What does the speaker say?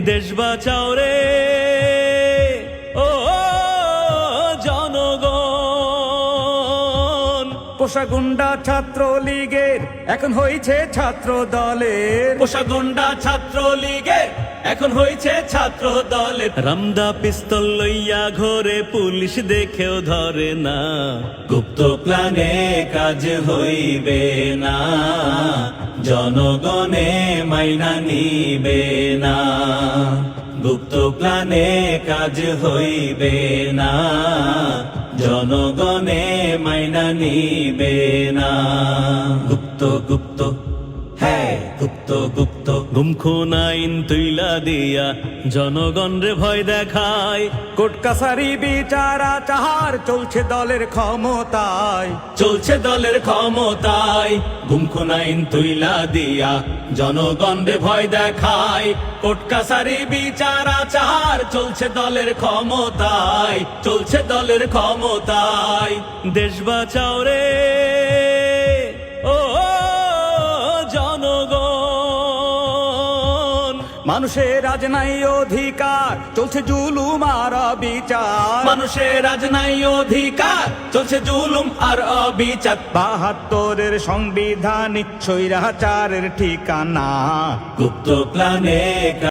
দেশ বাঁচাও রে ও জনগণ। পোষা গুন্ডা ছাত্র লীগের এখন হয়েছে ছাত্র দলের, পোষা গুন্ডা ছাত্র লীগের এখন হয়েছে ছাত্র দলের। রামদা পিস্তল লইয়া ঘরে পুলিশ দেখেও ধরে না, গুপ্ত প্ল্যানে কাজ হইবে না, জনগণে মাইনা নিবে না, গুপ্ত প্ল্যানে কাজ হইবে না, জনগণে মাইনা নিবে না। গুপ্ত গুপ্ত হ্যাঁ গুপ্ত গুপ্ত গুমখুন আইন তুইলা দিয়া জনগণ রে ভয় দেখায়। কোর্ট কাছারি বিচার আচার চলছে দলের ক্ষমতায়, চলছে দলের ক্ষমতায়। গুমখুন আইন তুইলা দিয়া জনগণ রে ভয় দেখায়। কোর্ট কাছারি বিচার আচার চলছে দলের ক্ষমতায়, চলছে দলের ক্ষমতায়। দেশ বাঁচাও রে ও জনগণ। মানুষের আজ নাই অধিকার চলছে জুলুম আর অবিচার, মানুষের আজ নাই অধিকার চলছে জুলুম আর অবিচার। ৭২-এর সংবিধানিক স্বৈরাচারের ঠিকানা, গুপ্ত প্ল্যানে